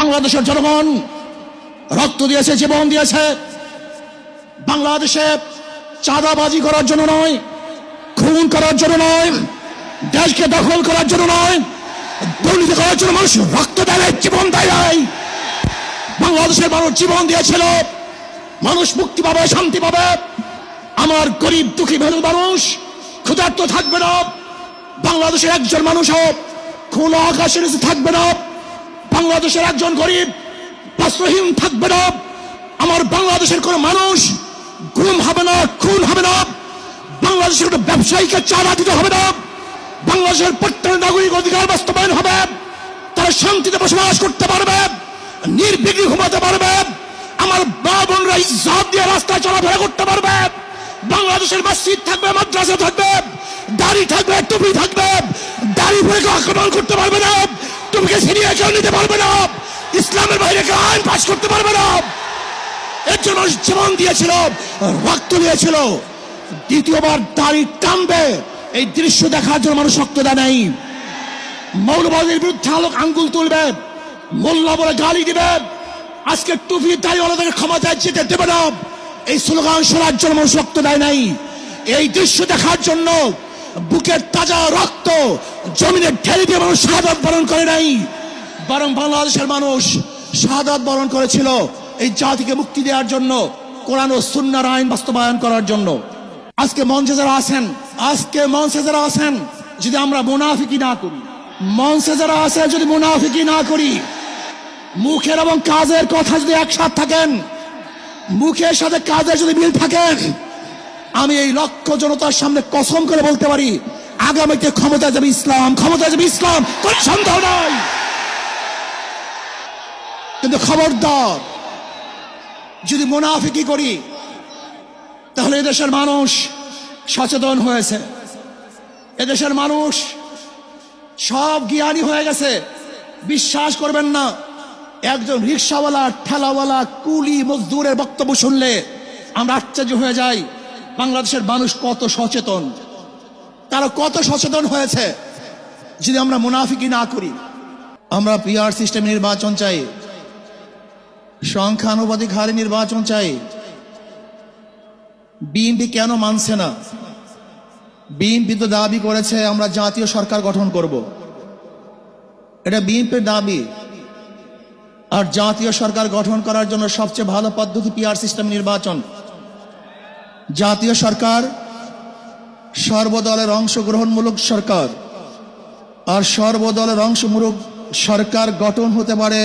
বাংলাদেশের জনগণ রক্ত দিয়েছে, জীবন দিয়েছে। বাংলাদেশে চাঁদাবাজি করার জন্য নয়, খুন করার জন্য নয়, দেশকে দখল করার জন্য নয়, দুর্নীতি করার জন্য মানুষ রক্ত দেয়, জীবন দেয়। বাংলাদেশের মানুষ জীবন দিয়েছিল, মানুষ মুক্তি পাবে, শান্তি পাবে। আমার গরিব দুঃখী মেহনত মানুষ ক্ষুধার্ত থাকবে না। বাংলাদেশের একজন মানুষও খোলা আকাশের নিচে থাকবে না। বাংলাদেশের একজন গরিব বস্ত্রহীন থাকবে না। আমার বাংলাদেশের কোন মানুষ গুম হবে না, খুন হবে না। বাংলাদেশের কোন ব্যবসায়ীকে চাঁদা দিতে হবে না। বাংলাদেশের প্রত্যেক নাগরিক অধিকার বাস্তবায়ন হবে। তারা শান্তিতে বসবাস করতে পারবে, নির্বিঘ্নে ঘুমাতে পারবে। আমার মা বোনরা ইজ্জত দিয়ে রাস্তায় চলাফেরা করতে পারবে। বাংলাদেশের মসজিদ থাকবে, মাদ্রাসা থাকবে, দাড়ি থাকবে, টুপি থাকবে। দাড়ি পরে কেউ আক্রমণ করতে পারবে না, টুপিকে ছিনিয়ে কেউ নিতে পারবে না, ইসলামের বাইরে কেউ আইন পাস করতে পারবে না। এর জন্য জীবন দিয়েছিল, রক্ত দিয়েছিল। দ্বিতীয়বার দাড়ি টানবে এই দৃশ্য দেখার জন্য মানুষ রক্ত দেয় নাই। মৌলবাদীর বিরুদ্ধে আঙ্গুল তুলবে, মোল্লা বলে গালি দিবে, আজকে টুপি দাড়িওয়ালাদের ক্ষমতায় যেতে দেবে না, এই স্লোগান শোনার জন্য মানুষ রক্ত দেয় নাই। এই দৃশ্য দেখার জন্য বুকের তাজা রক্ত জমিনে ঢেলে দিয়ে মানুষ শাহাদাত বরণ করে নাই, বরং বাংলাদেশের মানুষ শাহাদাত বরণ করেছিল এই জাতিকে মুক্তি দেওয়ার জন্য, কোরআন ও সুন্নাহর আইন বাস্তবায়ন করার জন্য। আজকে মঞ্চে যারা আছেন, যদি আমরা মুনাফিকি না করি, মঞ্চে যারা আছেন যদি মুনাফিকি না করি, মুখের এবং কাজের কথা যদি একসাথে থাকেন, মুখের সাথে কাজের যদি মিল থাকেন, আমি এই লক্ষ জনতার সামনে কসম করে বলতে পারি আগামীতে ক্ষমতায় যাবে ইসলাম, ক্ষমতায় যাবে ইসলাম, কোনো সন্দেহ নাই। কিন্তু খবরদার যদি মুনাফিকি করি, তাহলে এদেশের মানুষ সচেতন হয়েছে, এদেশের মানুষ সব জ্ঞানী হয়ে গেছে। বিশ্বাস করবেন না, একজন রিক্সাওয়ালা, ঠেলাওয়ালা, কুলি মজদুরের বক্তব্য শুনলে আমরা আশ্চর্য হয়ে যাই বাংলাদেশের মানুষ কত সচেতন, তারা কত সচেতন হয়েছে যদি আমরা মুনাফিকি না করি। আমরা পিআর সিস্টেম নির্বাচন চাই, সংখ্যানুপাতিক হারে নির্বাচন চাই। বিএনপি কেন মানছে না? বিএনপি তো দাবি করেছে আমরা জাতীয় সরকার গঠন করব, এটা বিএনপির দাবি। আর জাতীয় সরকার গঠন করার জন্য সবচেয়ে ভালো পদ্ধতি পিআর সিস্টেম নির্বাচন। জাতীয় সরকার সর্বদলের অংশগ্রহণমূলক সরকার, আর সর্বদলের অংশমূলক সরকার গঠন হতে পারে